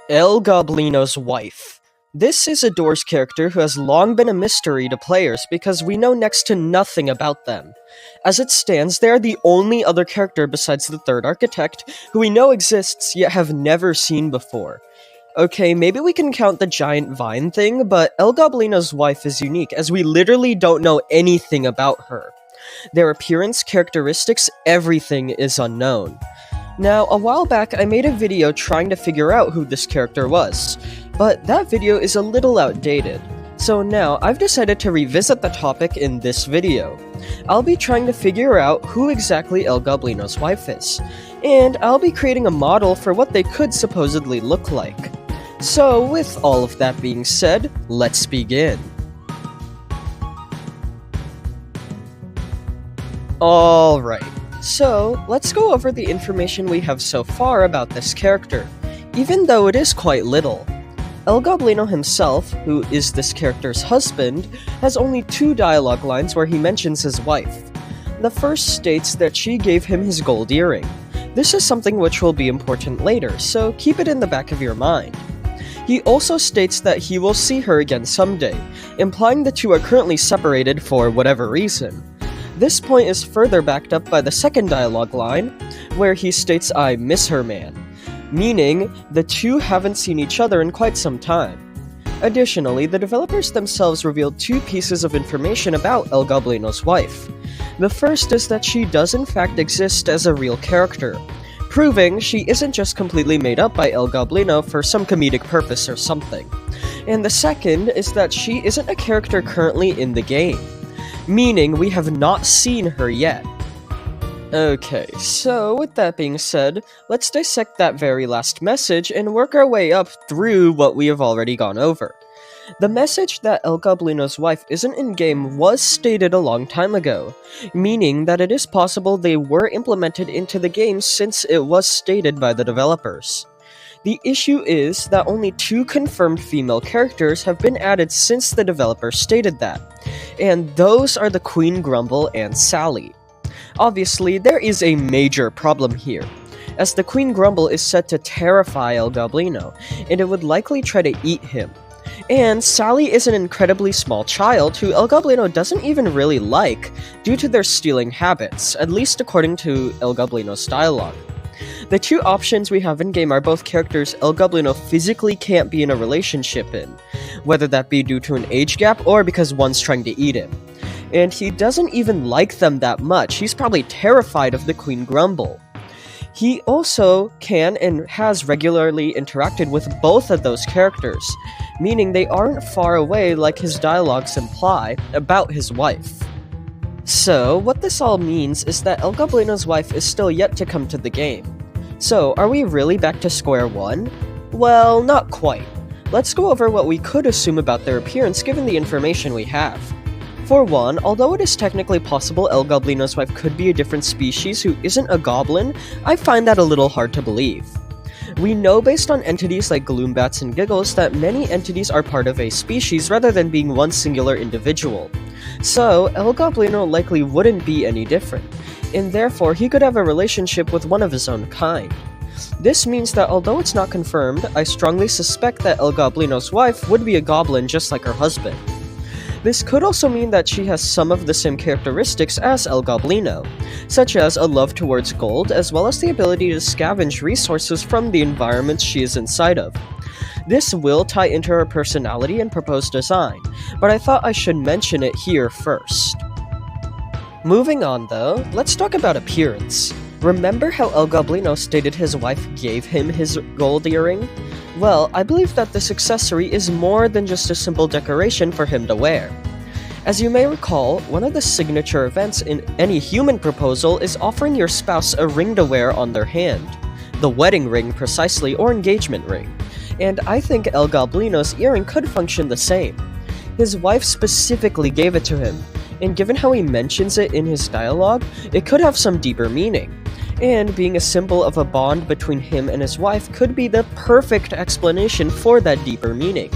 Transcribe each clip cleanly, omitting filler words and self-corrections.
Elgabinos Wife. This is Adore's character who has long been a mystery to players because we know next to nothing about them. As it stands, they are the only other character besides the third architect who we know exists yet have never seen before. Okay, maybe we can count the giant vine thing, but Elgabinos Wife is unique as we literally don't know anything about her. Their appearance, characteristics, everything is unknown. Now, a while back I made a video trying to figure out who this character was, but that video is a little outdated. So now, I've decided to revisit the topic in this video. I'll be trying to figure out who exactly Elgabinos Wife is, and I'll be creating a model for what they could supposedly look like. So, with all of that being said, let's begin. Alright. So, let's go over the information we have so far about this character, even though it is quite little. Elgablino himself, who is this character's husband, has only 2 dialogue lines where he mentions his wife. The first states that she gave him his gold earring. This is something which will be important later, so keep it in the back of your mind. He also states that he will see her again someday, implying the two are currently separated for whatever reason. This point is further backed up by the second dialogue line, where he states, "I miss her, man," meaning the two haven't seen each other in quite some time. Additionally, the developers themselves revealed 2 pieces of information about Elgabinos Wife. The first is that she does in fact exist as a real character, proving she isn't just completely made up by Elgablino for some comedic purpose or something. And the second is that she isn't a character currently in the game, meaning we have not seen her yet. Okay, so with that being said, let's dissect that very last message and work our way up through what we have already gone over. The message that Elgabinos Wife isn't in-game was stated a long time ago, meaning that it is possible they were implemented into the game since it was stated by the developers. The issue is that only 2 confirmed female characters have been added since the developers stated that, and those are the Queen Grumble and Sally. Obviously, there is a major problem here, as the Queen Grumble is said to terrify Elgablino, and it would likely try to eat him. And Sally is an incredibly small child who Elgablino doesn't even really like due to their stealing habits, at least according to Elgablino's dialogue. The 2 options we have in-game are both characters Elgablino physically can't be in a relationship in, whether that be due to an age gap or because one's trying to eat him. And he doesn't even like them that much, he's probably terrified of the Queen Grumble. He also can and has regularly interacted with both of those characters, meaning they aren't far away like his dialogues imply about his wife. So, what this all means is that Elgabinos Wife is still yet to come to the game. So, are we really back to square one? Well, not quite. Let's go over what we could assume about their appearance given the information we have. For one, although it is technically possible Elgabinos Wife could be a different species who isn't a goblin, I find that a little hard to believe. We know based on entities like Gloombats and Giggles that many entities are part of a species rather than being one singular individual. So, Elgablino likely wouldn't be any different, and therefore he could have a relationship with one of his own kind. This means that although it's not confirmed, I strongly suspect that Elgabinos Wife would be a goblin just like her husband. This could also mean that she has some of the same characteristics as Elgablino, such as a love towards gold as well as the ability to scavenge resources from the environments she is inside of. This will tie into her personality and proposed design, but I thought I should mention it here first. Moving on though, let's talk about appearance. Remember how Elgablino stated his wife gave him his gold earring? Well, I believe that this accessory is more than just a simple decoration for him to wear. As you may recall, one of the signature events in any human proposal is offering your spouse a ring to wear on their hand. The wedding ring precisely, or engagement ring. And I think Elgablino's earring could function the same. His wife specifically gave it to him, and given how he mentions it in his dialogue, it could have some deeper meaning. And being a symbol of a bond between him and his wife could be the perfect explanation for that deeper meaning.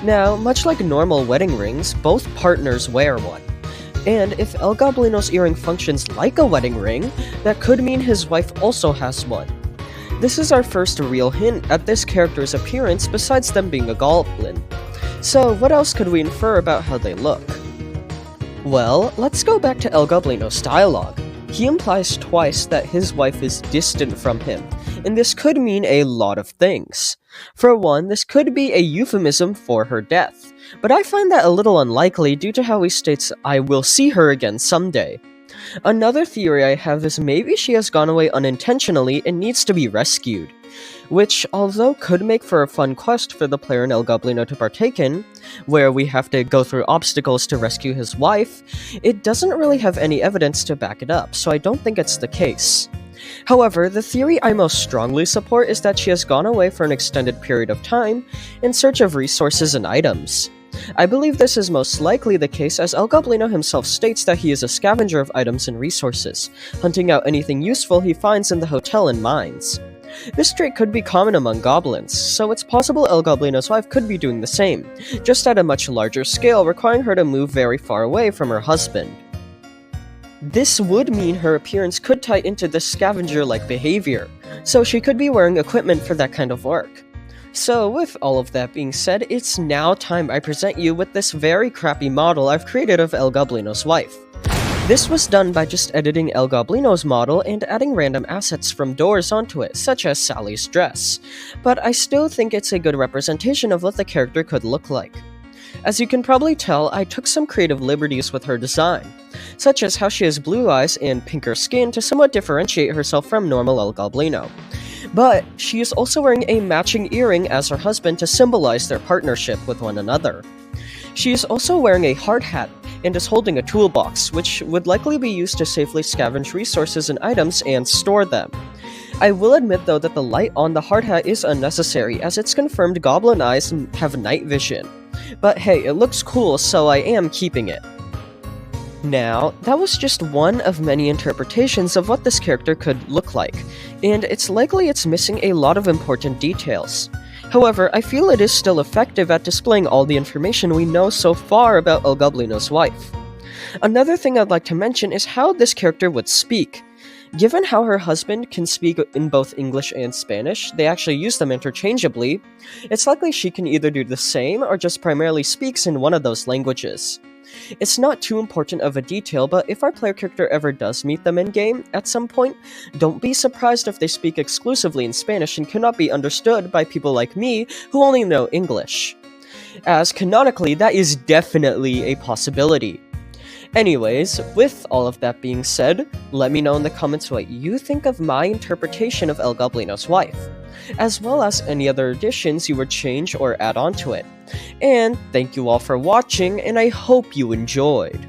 Now, much like normal wedding rings, both partners wear one. And if Elgablino's earring functions like a wedding ring, that could mean his wife also has one. This is our first real hint at this character's appearance besides them being a goblin. So what else could we infer about how they look? Well, let's go back to Elgabinos' dialogue. He implies twice that his wife is distant from him, and this could mean a lot of things. For one, this could be a euphemism for her death, but I find that a little unlikely due to how he states, "I will see her again someday." Another theory I have is maybe she has gone away unintentionally and needs to be rescued, which, although could make for a fun quest for the player in Elgablino to partake in, where we have to go through obstacles to rescue his wife, it doesn't really have any evidence to back it up, so I don't think it's the case. However, the theory I most strongly support is that she has gone away for an extended period of time in search of resources and items. I believe this is most likely the case as Elgablino himself states that he is a scavenger of items and resources, hunting out anything useful he finds in the hotel and mines. This trait could be common among goblins, so it's possible Elgabinos' wife could be doing the same, just at a much larger scale, requiring her to move very far away from her husband. This would mean her appearance could tie into this scavenger-like behavior, so she could be wearing equipment for that kind of work. So, with all of that being said, it's now time I present you with this very crappy model I've created of Elgabinos' wife. This was done by just editing Elgablino's model and adding random assets from doors onto it, such as Sally's dress, but I still think it's a good representation of what the character could look like. As you can probably tell, I took some creative liberties with her design, such as how she has blue eyes and pinker skin to somewhat differentiate herself from normal Elgablino. But she is also wearing a matching earring as her husband to symbolize their partnership with one another. She is also wearing a hard hat and is holding a toolbox, which would likely be used to safely scavenge resources and items and store them. I will admit though that the light on the hard hat is unnecessary, as it's confirmed goblin eyes have night vision. But hey, it looks cool, so I am keeping it. Now, that was just one of many interpretations of what this character could look like, and it's likely it's missing a lot of important details. However, I feel it is still effective at displaying all the information we know so far about Elgabinos' wife. Another thing I'd like to mention is how this character would speak. Given how her husband can speak in both English and Spanish, they actually use them interchangeably, it's likely she can either do the same or just primarily speaks in one of those languages. It's not too important of a detail, but if our player character ever does meet them in-game at some point, don't be surprised if they speak exclusively in Spanish and cannot be understood by people like me who only know English, as canonically that is definitely a possibility. Anyways, with all of that being said, let me know in the comments what you think of my interpretation of Elgabinos' wife, as well as any other additions you would change or add on to it. And thank you all for watching, and I hope you enjoyed.